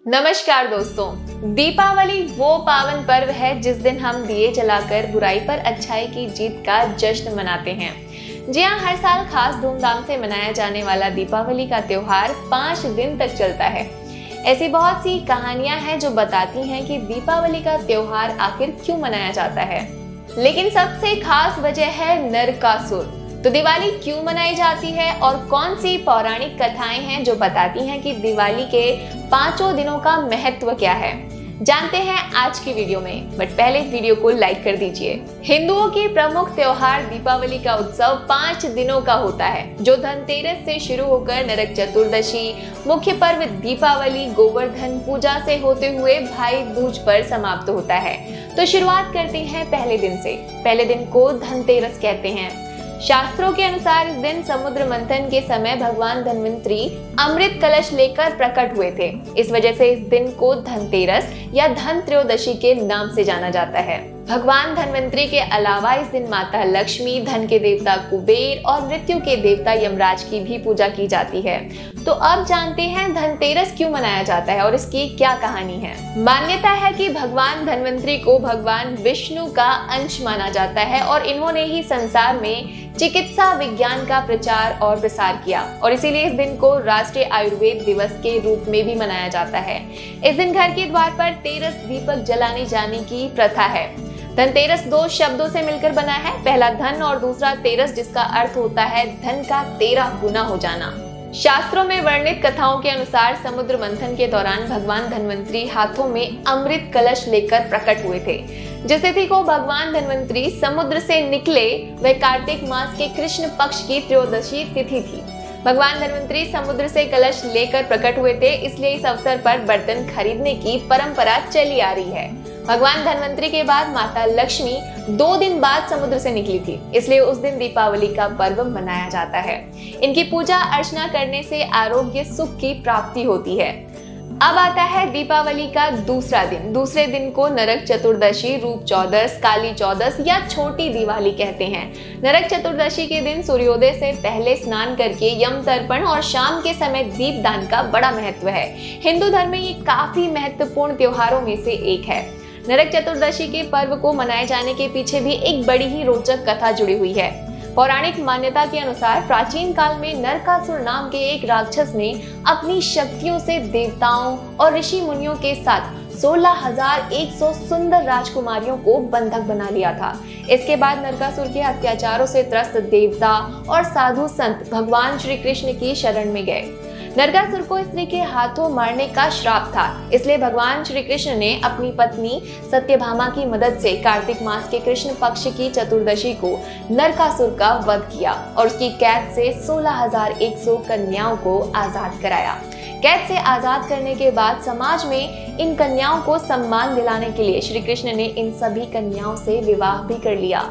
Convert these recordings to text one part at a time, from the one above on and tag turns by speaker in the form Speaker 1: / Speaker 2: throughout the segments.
Speaker 1: नमस्कार दोस्तों, दीपावली वो पावन पर्व है जिस दिन हम दिए जलाकर बुराई पर अच्छाई की जीत का जश्न मनाते हैं। जी हाँ, हर साल खास धूमधाम से मनाया जाने वाला दीपावली का त्योहार 5 दिन तक चलता है। ऐसी बहुत सी कहानियां हैं जो बताती हैं कि दीपावली का त्योहार आखिर क्यों मनाया जाता है। लेकिन सबसे खास वजह है नरकासुर। तो दिवाली क्यों मनाई जाती है और कौन सी पौराणिक कथाएं हैं जो बताती हैं कि दिवाली के 5 दिनों का महत्व क्या है, जानते हैं आज की वीडियो में। बट पहले वीडियो को लाइक कर दीजिए। हिंदुओं की प्रमुख त्योहार दीपावली का उत्सव 5 दिनों का होता है, जो धनतेरस से शुरू होकर नरक चतुर्दशी, मुख्य पर्व दीपावली, गोवर्धन पूजा से होते हुए भाई दूज पर समाप्त होता है। तो शुरुआत करते हैं पहले दिन से। पहले दिन को धनतेरस कहते हैं। शास्त्रों के अनुसार इस दिन समुद्र मंथन के समय भगवान धन्वंतरी अमृत कलश लेकर प्रकट हुए थे। इस वजह से इस दिन को धनतेरस या धन त्रयोदशी के नाम से जाना जाता है। भगवान धन्वंतरी के अलावा इस दिन माता लक्ष्मी, धन के देवता कुबेर और मृत्यु के देवता यमराज की भी पूजा की जाती है। तो अब जानते हैं धनतेरस क्यों मनाया जाता है और इसकी क्या कहानी है। मान्यता है कि भगवान धन्वंतरी को भगवान विष्णु का अंश माना जाता है और इन्होंने ही संसार में चिकित्सा विज्ञान का प्रचार और प्रसार किया, और इसीलिए इस दिन को राष्ट्रीय आयुर्वेद दिवस के रूप में भी मनाया जाता है। इस दिन घर के द्वार पर तेरस दीपक जलाने जाने की प्रथा है। धनतेरस 2 शब्दों से मिलकर बना है, पहला धन और दूसरा तेरस, जिसका अर्थ होता है धन का 13 गुना हो जाना। शास्त्रों में वर्णित कथाओं के अनुसार समुद्र मंथन के दौरान भगवान धन्वंतरी हाथों में अमृत कलश लेकर प्रकट हुए थे। जिस तिथि को भगवान धन्वंतरी समुद्र से निकले वह कार्तिक मास के कृष्ण पक्ष की त्रयोदशी तिथि थी। भगवान धन्वंतरी समुद्र से कलश लेकर प्रकट हुए थे, इसलिए इस अवसर पर बर्तन खरीदने की परंपरा चली आ रही है। भगवान धन्वंतरी के बाद माता लक्ष्मी 2 दिन बाद समुद्र से निकली थी, इसलिए उस दिन दीपावली का पर्व मनाया जाता है। इनकी पूजा अर्चना करने से आरोग्य सुख की प्राप्ति होती है। अब आता है दीपावली का दूसरा दिन। दूसरे दिन को नरक चतुर्दशी, रूप चौदस, काली चौदस या छोटी दिवाली कहते हैं। नरक चतुर्दशी के दिन सूर्योदय से पहले स्नान करके यम तर्पण और शाम के समय दीपदान का बड़ा महत्व है। हिंदू धर्म में ये काफी महत्वपूर्ण त्योहारों में से एक है। नरक चतुर्दशी के पर्व को मनाए जाने के पीछे भी एक बड़ी ही रोचक कथा जुड़ी हुई है। पौराणिक मान्यता के अनुसार प्राचीन काल में नरकासुर नाम के एक राक्षस ने अपनी शक्तियों से देवताओं और ऋषि मुनियों के साथ 16,100 सुंदर राजकुमारियों को बंधक बना लिया था। इसके बाद नरकासुर के अत्याचारों से त्रस्त देवता और साधु संत भगवान श्री कृष्ण की शरण में गए। नरकासुर को स्त्री के हाथों मारने का श्राप था, इसलिए भगवान श्री कृष्ण ने अपनी पत्नी सत्यभामा की मदद से कार्तिक मास के कृष्ण पक्ष की चतुर्दशी को नरकासुर का वध किया और उसकी कैद से 16,100 कन्याओं को आजाद कराया। कैद से आजाद करने के बाद समाज में इन कन्याओं को सम्मान दिलाने के लिए श्री कृष्ण ने इन सभी कन्याओं से विवाह भी कर लिया।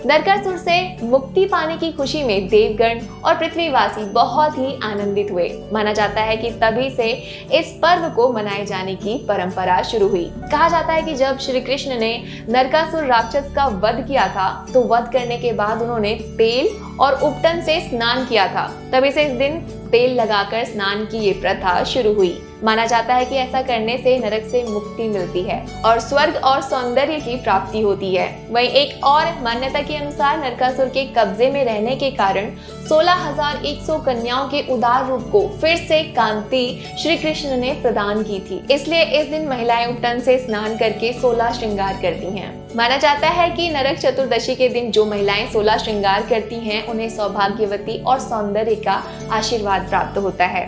Speaker 1: नरकासुर से मुक्ति पाने की खुशी में देवगण और पृथ्वीवासी बहुत ही आनंदित हुए। माना जाता है कि तभी से इस पर्व को मनाए जाने की परंपरा शुरू हुई। कहा जाता है कि जब श्री कृष्ण ने नरकासुर राक्षस का वध किया था, तो वध करने के बाद उन्होंने तेल और उपटन से स्नान किया था। तभी से इस दिन तेल लगाकर स्नान की ये प्रथा शुरू हुई। माना जाता है कि ऐसा करने से नरक से मुक्ति मिलती है और स्वर्ग और सौंदर्य की प्राप्ति होती है। वहीं एक और मान्यता के अनुसार नरकासुर के कब्जे में रहने के कारण 16,100 कन्याओं के उदार रूप को फिर से कांति श्री कृष्ण ने प्रदान की थी। इसलिए इस दिन महिलाएं उपटन से स्नान करके 16 श्रृंगार करती हैं। माना जाता है कि नरक चतुर्दशी के दिन जो महिलाएं 16 श्रृंगार करती हैं, उन्हें सौभाग्यवती और सौंदर्य का आशीर्वाद प्राप्त होता है।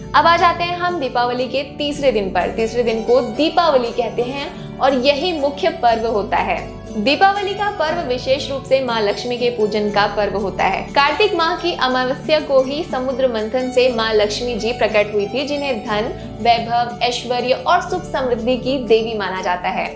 Speaker 1: अब आ जाते हैं हम दीपावली के तीसरे दिन पर। तीसरे दिन को दीपावली कहते हैं और यही मुख्य पर्व होता है। दीपावली का पर्व विशेष रूप से माँ लक्ष्मी के पूजन का पर्व होता है। कार्तिक माह की अमावस्या को ही समुद्र मंथन से माँ लक्ष्मी जी प्रकट हुई थी, जिन्हें धन, वैभव, ऐश्वर्य और सुख समृद्धि की देवी माना जाता है।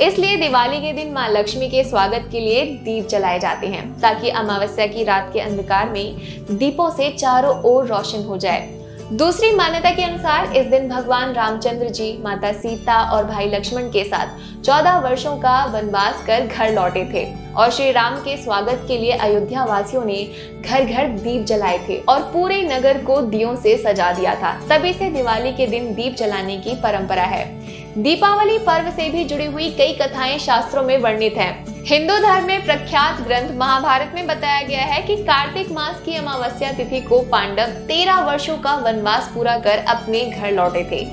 Speaker 1: इसलिए दिवाली के दिन माँ लक्ष्मी के स्वागत के लिए दीप जलाए जाते हैं, ताकि अमावस्या की रात के अंधकार में दीपों से चारों ओर रोशन हो जाए। दूसरी मान्यता के अनुसार इस दिन भगवान रामचंद्र जी माता सीता और भाई लक्ष्मण के साथ 14 वर्षों का वनवास कर घर लौटे थे और श्री राम के स्वागत के लिए अयोध्या वासियों ने घर घर दीप जलाए थे और पूरे नगर को दियों से सजा दिया था। तभी से दिवाली के दिन दीप जलाने की परंपरा है। दीपावली पर्व से भी जुड़ी हुई कई कथाएं शास्त्रों में वर्णित हैं। हिंदू धर्म में प्रख्यात ग्रंथ महाभारत में बताया गया है कि कार्तिक मास की अमावस्या तिथि को पांडव 13 वर्षों का वनवास पूरा कर अपने घर लौटे थे।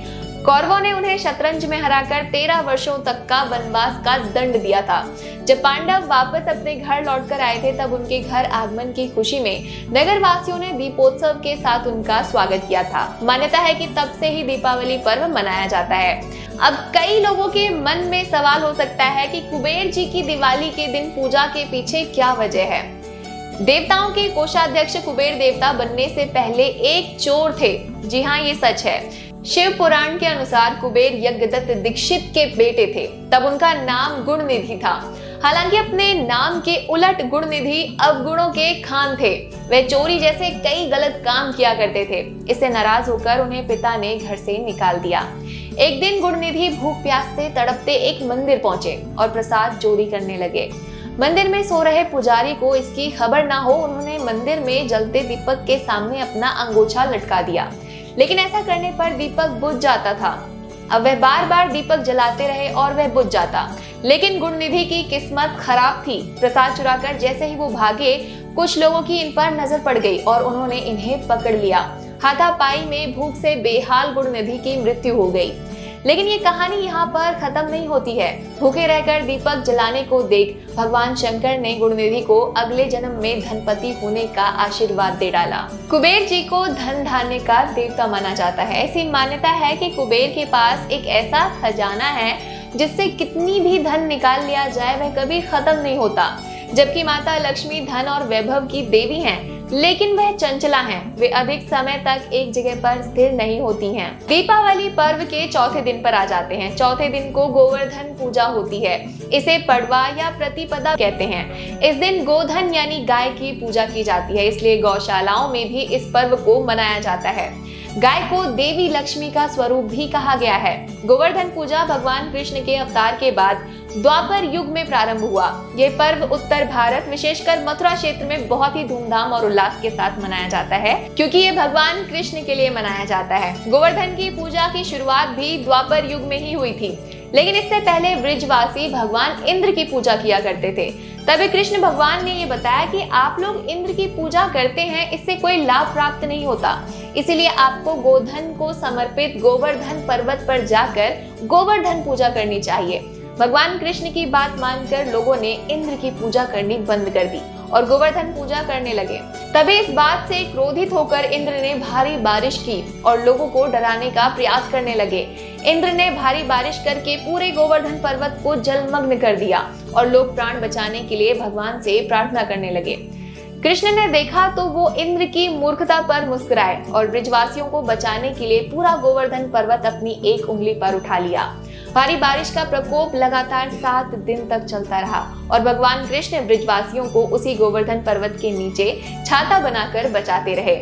Speaker 1: कौरवों ने उन्हें शतरंज में हराकर 13 वर्षों तक का वनवास का दंड दिया था। जब पांडव वापस अपने घर लौटकर आए थे तब उनके घर आगमन की खुशी में नगर वासियों ने दीपोत्सव के साथ उनका स्वागत किया था। मान्यता है कि तब से ही दीपावली पर्व मनाया जाता है। अब कई लोगों के मन में सवाल हो सकता है कि कुबेर जी की दिवाली के दिन पूजा के पीछे क्या वजह है। देवताओं के कोषाध्यक्ष कुबेर देवता बनने से पहले एक चोर थे। जी हाँ, ये सच है। शिव पुराण के अनुसार कुबेर यज्ञदत्त दीक्षित के बेटे थे। तब उनका नाम गुणनिधि था। हालांकि अपने नाम के उलट गुणनिधि अवगुणों के खान थे। वे चोरी जैसे कई गलत काम किया करते थे। इससे नाराज होकर उन्हें पिता ने घर से निकाल दिया। एक दिन गुणनिधि भूख प्यास से तड़पते एक मंदिर पहुंचे और प्रसाद चोरी करने लगे। मंदिर में सो रहे पुजारी को इसकी खबर ना हो, उन्होंने मंदिर में जलते दीपक के सामने अपना अंगोछा लटका दिया। लेकिन ऐसा करने पर दीपक बुझ जाता था। अब वह बार बार दीपक जलाते रहे और वह बुझ जाता। लेकिन गुणनिधि की किस्मत खराब थी। प्रसाद चुराकर जैसे ही वो भागे, कुछ लोगों की इन पर नजर पड़ गई और उन्होंने इन्हें पकड़ लिया। हाथापाई में भूख से बेहाल गुणनिधि की मृत्यु हो गई। लेकिन ये कहानी यहाँ पर खत्म नहीं होती है। भूखे रहकर दीपक जलाने को देख भगवान शंकर ने गुणनिधि को अगले जन्म में धनपति होने का आशीर्वाद दे डाला। कुबेर जी को धन धान्य का देवता माना जाता है। ऐसी मान्यता है कि कुबेर के पास एक ऐसा खजाना है जिससे कितनी भी धन निकाल लिया जाए वह कभी खत्म नहीं होता। जबकि माता लक्ष्मी धन और वैभव की देवी हैं, लेकिन वह चंचला हैं। वे अधिक समय तक एक जगह पर स्थिर नहीं होती हैं। दीपावली पर्व के चौथे दिन पर आ जाते हैं। चौथे दिन को गोवर्धन पूजा होती है। इसे पड़वा या प्रतिपदा कहते हैं। इस दिन गोधन यानी गाय की पूजा की जाती है, इसलिए गौशालाओं में भी इस पर्व को मनाया जाता है। गाय को देवी लक्ष्मी का स्वरूप भी कहा गया है। गोवर्धन पूजा भगवान कृष्ण के अवतार के बाद द्वापर युग में प्रारंभ हुआ। ये पर्व उत्तर भारत विशेषकर मथुरा क्षेत्र में बहुत ही धूमधाम और उल्लास के साथ मनाया जाता है, क्योंकि ये भगवान कृष्ण के लिए मनाया जाता है। गोवर्धन की पूजा की शुरुआत भी द्वापर युग में ही हुई थी, लेकिन इससे पहले ब्रिजवासी भगवान इंद्र की पूजा किया करते थे। तभी कृष्ण भगवान ने ये बताया कि आप लोग इंद्र की पूजा करते हैं, इससे कोई लाभ प्राप्त नहीं होता, इसीलिए आपको गोधन को समर्पित गोवर्धन पर्वत पर जाकर गोवर्धन पूजा करनी चाहिए। भगवान कृष्ण की बात मानकर लोगों ने इंद्र की पूजा करनी बंद कर दी और गोवर्धन पूजा करने लगे। तभी इस बात से क्रोधित होकर इंद्र ने भारी बारिश की और लोगों को डराने का प्रयास करने लगे। इंद्र ने भारी बारिश करके पूरे गोवर्धन पर्वत को जलमग्न कर दिया और लोग प्राण बचाने के लिए भगवान से प्रार्थना करने लगे। कृष्ण ने देखा तो वो इंद्र की मूर्खता पर मुस्कुराए और ब्रिजवासियों को बचाने के लिए पूरा गोवर्धन पर्वत अपनी एक उंगली पर उठा लिया। भारी बारिश का प्रकोप लगातार 7 दिन तक चलता रहा और भगवान कृष्ण ब्रिजवासियों को उसी गोवर्धन पर्वत के नीचे छाता बनाकर बचाते रहे।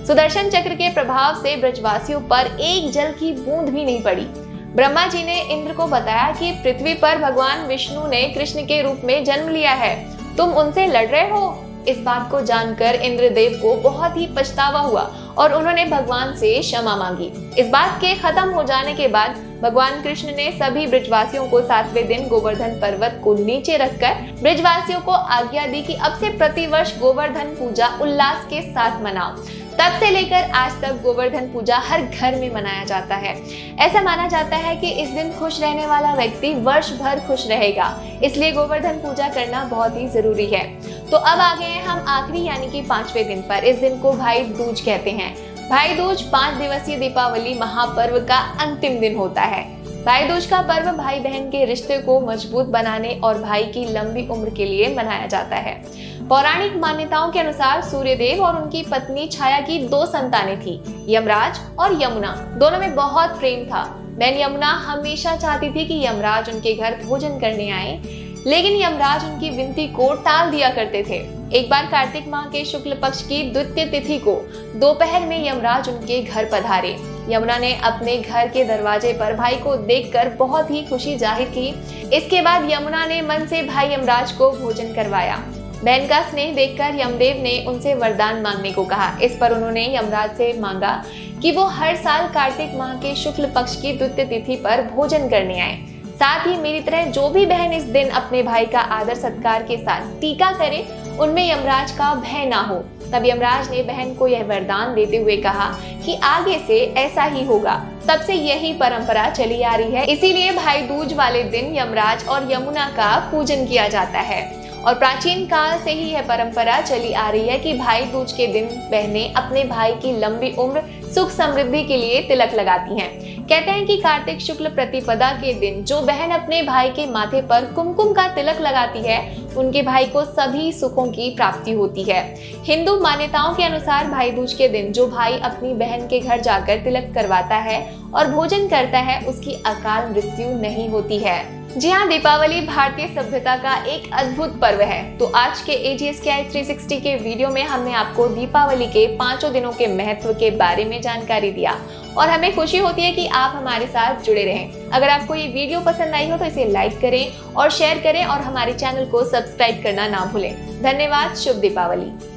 Speaker 1: सुदर्शन चक्र के प्रभाव से ब्रिजवासियों पर एक जल की बूंद भी नहीं पड़ी। ब्रह्मा जी ने इंद्र को बताया कि पृथ्वी पर भगवान विष्णु ने कृष्ण के रूप में जन्म लिया है, तुम उनसे लड़ रहे हो। इस बात को जानकर इंद्रदेव को बहुत ही पछतावा हुआ और उन्होंने भगवान से क्षमा मांगी। इस बात के खत्म हो जाने के बाद भगवान कृष्ण ने सभी ब्रिजवासियों को 7वें दिन गोवर्धन पर्वत को नीचे रखकर ब्रिजवासियों को आज्ञा दी कि अब से प्रतिवर्ष गोवर्धन पूजा उल्लास के साथ मनाओ। तब से लेकर आज तक गोवर्धन पूजा हर घर में मनाया जाता है। ऐसा माना जाता है कि इस दिन खुश रहने वाला व्यक्ति वर्ष भर खुश रहेगा, इसलिए गोवर्धन पूजा करना बहुत ही जरूरी है। तो अब आ गए हैं हम आखिरी यानी कि 5वें दिन पर। इस दिन को भाई दूज कहते हैं। भाई दूज 5 दिवसीय दीपावली महापर्व का अंतिम दिन होता है। भाई दूज का पर्व भाई बहन के रिश्ते को मजबूत बनाने और भाई की लंबी उम्र के लिए मनाया जाता है। पौराणिक मान्यताओं के अनुसार सूर्यदेव और उनकी पत्नी छाया की 2 संतानें थी, यमराज और यमुना। दोनों में बहुत प्रेम था। बहन यमुना हमेशा चाहती थी कि यमराज उनके घर भोजन करने आए, लेकिन यमराज उनकी विनती को टाल दिया करते थे। एक बार कार्तिक माह के शुक्ल पक्ष की द्वितीय तिथि को दोपहर में यमराज उनके घर पधारे। यमुना ने अपने घर के दरवाजे पर भाई को देखकर बहुत ही खुशी जाहिर की। इसके बाद यमुना ने मन से भाई यमराज को भोजन करवाया। बहन का स्नेह देखकर यमदेव ने उनसे वरदान मांगने को कहा। इस पर उन्होंने यमराज से मांगा कि वो हर साल कार्तिक माह के शुक्ल पक्ष की द्वितीय तिथि पर भोजन करने आए। साथ ही मेरी तरह जो भी बहन इस दिन अपने भाई का आदर सत्कार के साथ टीका करे, उनमें यमराज का भय ना हो। तब यमराज ने बहन को यह वरदान देते हुए कहा कि आगे से ऐसा ही होगा। तब से यही परंपरा चली आ रही है। इसीलिए भाई दूज वाले दिन यमराज और यमुना का पूजन किया जाता है और प्राचीन काल से ही यह परंपरा चली आ रही है कि भाई दूज के दिन बहनें अपने भाई की लंबी उम्र, सुख समृद्धि के लिए तिलक लगाती हैं। कहते हैं कि कार्तिक शुक्ल प्रतिपदा के दिन जो बहन अपने भाई के माथे पर कुमकुम का तिलक लगाती है, उनके भाई को सभी सुखों की प्राप्ति होती है। हिंदू मान्यताओं के अनुसार भाई दूज के दिन जो भाई अपनी बहन के घर जाकर तिलक करवाता है और भोजन करता है, उसकी अकाल मृत्यु नहीं होती है। जी हाँ, दीपावली भारतीय सभ्यता का एक अद्भुत पर्व है। तो आज के AGSKI 360 के वीडियो में हमने आपको दीपावली के 5 दिनों के महत्व के बारे में जानकारी दिया और हमें खुशी होती है कि आप हमारे साथ जुड़े रहें। अगर आपको ये वीडियो पसंद आई हो तो इसे लाइक करें और शेयर करें और हमारे चैनल को सब्सक्राइब करना ना भूलें। धन्यवाद। शुभ दीपावली।